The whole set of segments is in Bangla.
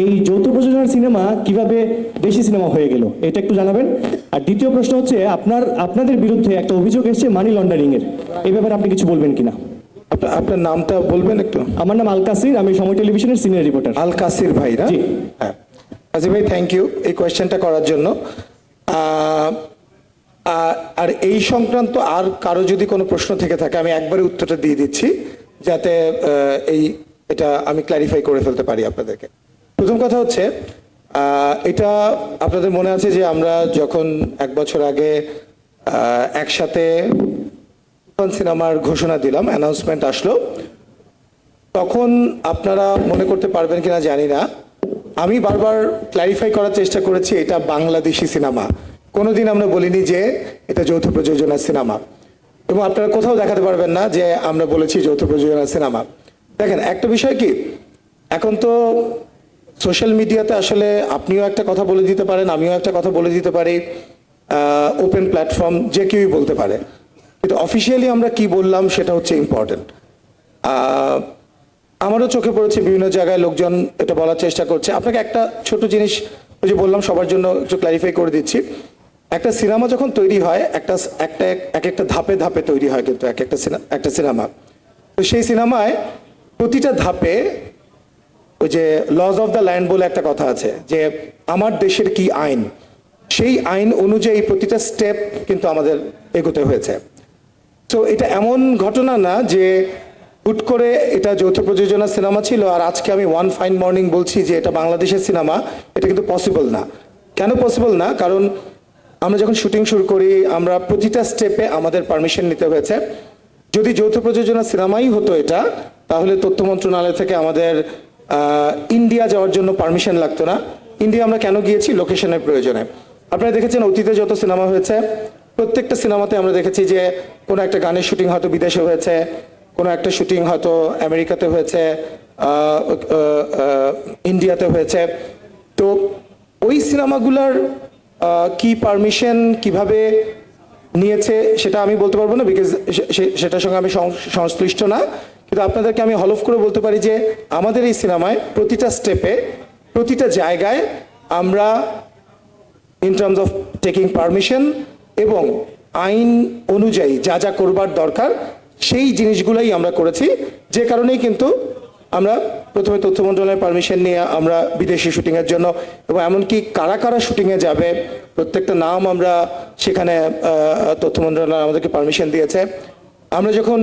এই যৌথ প্রযোজনার সিনেমা কিভাবে দেশি সিনেমা হয়ে গেল এটা একটু জানাবেন। আর দ্বিতীয় প্রশ্ন হচ্ছে আপনাদের বিরুদ্ধে একটা অভিযোগ এসেছে মানি লন্ডারিং এর, এই ব্যাপারে আপনি কিছু বলবেন কিনা? আপনার নামটা বলবেন একটু? আমার নাম আল কাসির, আমি সময় টেলিভিশনের সিনিয়র রিপোর্টার। আল কাসির ভাই না? জি। হ্যাঁ, কাসির ভাই, থ্যাংক ইউ এই কোয়েশ্চেনটা করার জন্য। আর এই সংক্রান্ত আর কারো যদি কোনো প্রশ্ন থেকে থাকে আমি একবারে উত্তরটা দিয়ে দিচ্ছি, যাতে এটা আমি ক্ল্যারিফাই করে ফেলতে পারি আপনাদেরকে। প্রথম কথা হচ্ছে, এটা আপনাদের মনে আছে যে আমরা যখন 1 বছর আগে একসাথে তুফান সিনেমার ঘোষণা দিলাম, অ্যানাউন্সমেন্ট আসলো, তখন আপনারা মনে করতে পারবেন কিনা জানি না, আমি বারবার ক্ল্যারিফাই করার চেষ্টা করেছি এটা বাংলাদেশি সিনেমা। কোনোদিন আমরা বলিনি যে এটা যৌথ প্রযোজনার সিনেমা, এবং আপনারা কোথাও দেখাতে পারবেন না যে আমরা বলেছি যৌথ প্রযোজনার সিনেমা। দেখেন, একটা বিষয় কি, এখন তো সোশ্যাল মিডিয়াতে আসলে আপনিও একটা কথা বলে দিতে পারেন, আমিও একটা কথা বলে দিতে পারি, ওপেন প্ল্যাটফর্ম, যে কেউই বলতে পারে, কিন্তু অফিসিয়ালি আমরা কি বললাম সেটা হচ্ছে ইম্পর্টেন্ট। আমারও চোখে পড়েছে বিভিন্ন জায়গায় লোকজন এটা বলার চেষ্টা করছে। আপনাকে একটা ছোট জিনিস ওই যে বললাম সবার জন্য একটু ক্ল্যারিফাই করে দিচ্ছি। একটা সিনেমা যখন তৈরি হয় একটা ধাপে ধাপে তৈরি হয়, কিন্তু একটা সিনেমা, তো সেই সিনেমায় প্রতিটা ধাপে ওই যে লজ অফ দ্য ল্যান্ড বলে একটা কথা আছে, যে আমার দেশের কি আইন, সেই আইন অনুযায়ী প্রতিটা স্টেপ কিন্তু আমাদের এগোতে হয়েছে। তো এটা এমন ঘটনা না যে হুট করে এটা যৌথ প্রযোজনা সিনেমা ছিল আর আজকে আমি ওয়ান ফাইন মর্নিং বলছি যে এটা বাংলাদেশের সিনেমা। এটা কিন্তু পসিবল না। কেন পসিবল না? কারণ আমরা যখন শুটিং শুরু করি আমরা প্রতিটা স্টেপে আমাদের পারমিশন নিতে হয়েছে। যদি যৌথ প্রযোজনা সিনেমাই হতো এটা, তাহলে তথ্য মন্ত্রণালয় থেকে আমাদের ইন্ডিয়া যাওয়ার জন্য পারমিশন লাগতো না। ইন্ডিয়া আমরা কেন গিয়েছি? লোকেশনের প্রয়োজনে। আপনারা দেখেছেন অতীতে যত সিনেমা হয়েছে প্রত্যেকটা সিনেমাতে আমরা দেখেছি যে কোনো একটা গানের শুটিং হয়তো বিদেশে হয়েছে, কোনো একটা শুটিং হয়তো আমেরিকাতে হয়েছে, ইন্ডিয়াতে হয়েছে। তো ওই সিনেমাগুলোর কি পারমিশন কিভাবে নিয়েছে সেটা আমি বলতে পারবো না, বিকজ সেটার সঙ্গে আমি সংশ্লিষ্ট না। কিন্তু আপনাদেরকে আমি হলফ করে বলতে পারি যে আমাদের এই সিনেমায় প্রতিটা স্টেপে প্রতিটা জায়গায় আমরা in terms of taking permission এবং আইন অনুযায়ী যা যা করবার দরকার সেই জিনিসগুলোই আমরা করেছি। যে কারণেই কিন্তু আমরা প্রথমে তথ্য মন্ত্রণালয়ের পারমিশন নিয়ে আমরা বিদেশি শুটিংয়ের জন্য, এবং এমনকি কারা কারা শুটিংয়ে যাবে প্রত্যেকটা নাম আমরা সেখানে তথ্য মন্ত্রণালয় আমাদেরকে পারমিশন দিয়েছে। আমরা যখন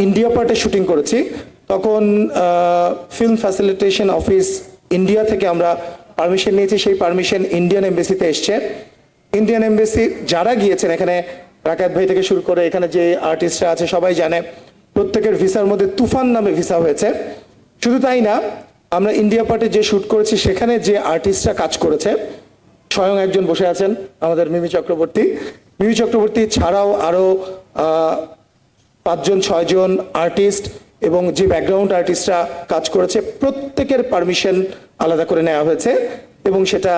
ইন্ডিয়া পার্টে শুটিং করেছি তখন ফিল্ম ফ্যাসিলিটেশন অফিস ইন্ডিয়া থেকে আমরা পারমিশন নিয়েছি। সেই পারমিশন ইন্ডিয়ান এমবেসিতে এসছে। ইন্ডিয়ান এমবেসি যারা গিয়েছেন, এখানে রাকাত ভাই থেকে শুরু করে এখানে যে আর্টিস্টরা আছে সবাই জানে, প্রত্যেকের ভিসার মধ্যে তুফান নামে ভিসা হয়েছে। শুধু তাই না, আমরা ইন্ডিয়া পার্টে যে শুট করেছি সেখানে যে আর্টিস্টরা কাজ করেছে, স্বয়ং একজন বসে আছেন আমাদের মিমি চক্রবর্তী। মিমি চক্রবর্তী ছাড়াও আরও 5 জন 6 জন আর্টিস্ট এবং যে ব্যাকগ্রাউন্ড আর্টিস্টরা কাজ করেছে প্রত্যেকের পারমিশন আলাদা করে নেওয়া হয়েছে, এবং সেটা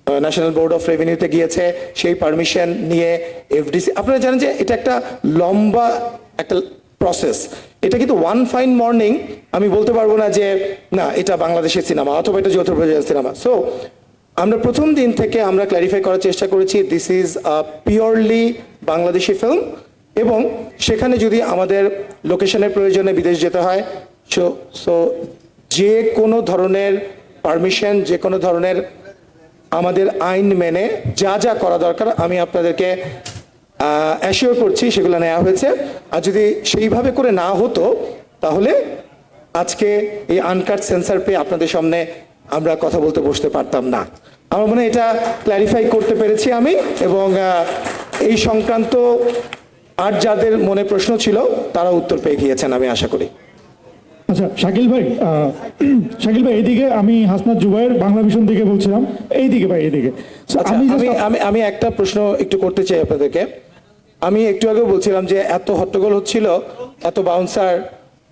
ন্যাশনাল বোর্ড অফ রেভিনিউতে গিয়েছে। সেই পারমিশন নিয়ে এফডিসি, আপনারা জানেন যে এটা একটা লম্বা একটা প্রসেস। এটা কিন্তু ওয়ান ফাইন মর্নিং আমি বলতে পারবো না যে না এটা বাংলাদেশের সিনেমা অথবা এটা যৌথ প্রযোজনা সিনেমা। সো আমরা প্রথম দিন থেকে আমরা ক্ল্যারিফাই করার চেষ্টা করেছি this is a purely Bangladeshi film, এবং সেখানে যদি আমাদের লোকেশনের প্রয়োজনে বিদেশ যেতে হয়, সো যে কোনো ধরনের পারমিশন, যে কোনো ধরনের আমাদের আইন মেনে যা যা করা দরকার আমি আপনাদেরকে অ্যাসিওর করছি সেগুলো নেওয়া হয়েছে। আর যদি সেইভাবে করে না হতো তাহলে আজকে এই আনকাট সেন্সার পেয়ে আপনাদের সামনে আমরা কথা বলতে বসতে পারতাম না। আমার মনে হয় এটা ক্ল্যারিফাই করতে পেরেছি আমি, এবং এই সংক্রান্ত আর যাদের মনে প্রশ্ন ছিল তারা উত্তর পেয়ে গিয়েছেন আমি আশা করি। আচ্ছা শাকিল ভাই, এইদিকে আমি হাসনাত জুবাইর বাংলা ভিশন থেকে বলছিলাম। এইদিকে ভাই, এইদিকে। আমি একটা প্রশ্ন একটু করতে চাই আপনাদেরকে। আমি একটু আগে বলছিলাম যে এত হট্টগোল হচ্ছিল, এত বাউন্সার,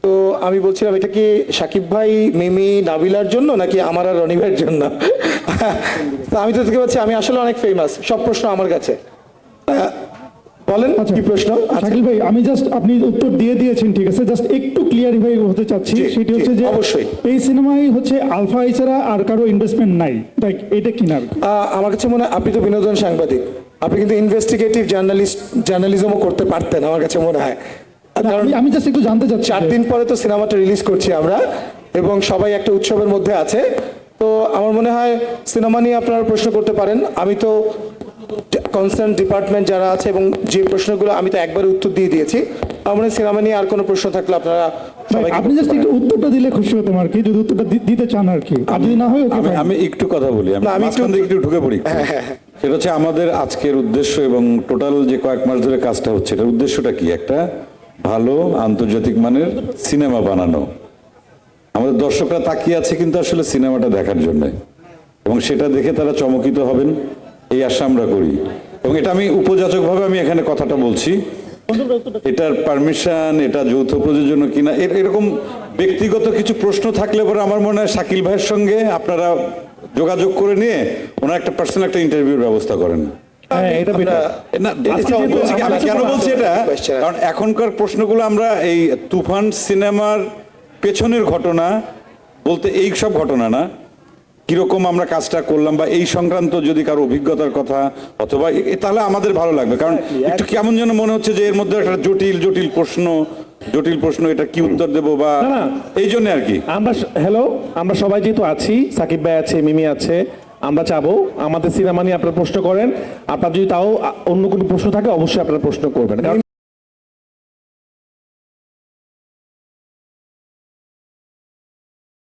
তো আমি বলছিলাম এটা কি সাকিব ভাই, মিমি, নাবিলার জন্য নাকি আমার আর রনিভাইয়ের জন্য? তো আমি তো দেখতে পাচ্ছি আমি আসলে অনেক ফেমাস, সব প্রশ্ন আমার কাছে। বলেন আচ্ছা কি প্রশ্ন? শাকিল ভাই আমি জাস্ট আপনি উত্তর দিয়ে দিয়েছেন ঠিক আছে, জাস্ট একটু ক্লিয়ারিফাই হতে চাচ্ছি। জি, সেটি জি, হচ্ছে যে অবশ্যই। এই সিনেমায় হচ্ছে আলফা এছাড়া আর কারো ইনভেস্টমেন্ট নাই, তাই এটা কি না? আমার কাছে মনে হয় আপনি তো বিনোদন সাংবাদিক, আপনি কিন্তু ইনভেস্টিগেটিভ জার্নালিজমও করতে পারতেন আমার কাছে মনে হয়। কারণ আমি জাস্ট একটু জানতে চাচ্ছি 4 দিন পরে তো সিনেমাটা রিলিজ করছি আমরা, এবং সবাই একটা উৎসবের মধ্যে আছে। তো আমার মনে হয় সিনেমা নিয়ে আপনারা প্রশ্ন করতে পারেন। আমি তো কনসার্ন ডিপার্টমেন্ট যারা আছে এবং যে প্রশ্নগুলো আমি তো একবারে উত্তর দিয়ে দিয়েছি। আমার মনে হয় সিনেমা নিয়ে আর কোনো প্রশ্ন থাকলে আপনারা সবাইকে আপনি জাস্ট একটু উত্তরটা দিলে খুশি হতাম আর কি, যদি উত্তরটা দিতে চান আর কি, আর যদি না হয় ওকে আমি আমি একটু কথা বলি, আমি না, আমি মাঝখান থেকে একটু ঢুকে পড়ি। সেটা হচ্ছে আমাদের আজকের উদ্দেশ্য এবং টোটাল যে কয়েক মাস ধরে কাজটা হচ্ছে, এটার উদ্দেশ্যটা কি? একটা ভালো আন্তর্জাতিক মানের সিনেমা বানানো। আমাদের দর্শকরা তাকিয়ে আছে কিন্তু আসলে সিনেমাটা দেখার জন্য, এবং সেটা দেখে তারা চমকিত হবেন এই আশা আমরা করি। এবং এটা আমি উপযাচকভাবে আমি এখানে কথাটা বলছি, এটার পারমিশন, এটা যৌথ প্রযোজনা কিনা, এরকম ব্যক্তিগত কিছু প্রশ্ন থাকলে পরে আমার মনে হয় শাকিল ভাইয়ের সঙ্গে আপনারা যোগাযোগ করে নিয়ে ওনার একটা পার্সোনাল একটা ইন্টারভিউর ব্যবস্থা করেন। হ্যাঁ, এটা আমরা না, আজকে আমি বলছি কি, আমি কেন বলছি এটা, question আছে। কারণ এখনকার প্রশ্নগুলো আমরা এই তুফান সিনেমার পেছনের ঘটনা বলতে এই সব ঘটনা না, কিরকম আমরা কাজটা করলাম বা এই সংক্রান্ত যদি কারো অভিজ্ঞতার কথা অথবা তাহলে আমাদের ভালো লাগবে। কারণ একটু কেমন যেন মনে হচ্ছে যে এর মধ্যে একটা জটিল প্রশ্ন, এটা কি উত্তর দেবো বা না, না। এই জন্য আর কি। আমরা সবাই যেহেতু আছি, সাকিব ভাই আছে, মিমি আছে, আমরা চাবো আমাদের সিনেমা নিয়ে আপনারা প্রশ্ন করেন। আপনার যদি তাও অন্য কোনো প্রশ্ন থাকে অবশ্যই আপনারা প্রশ্ন করবেন, কারণ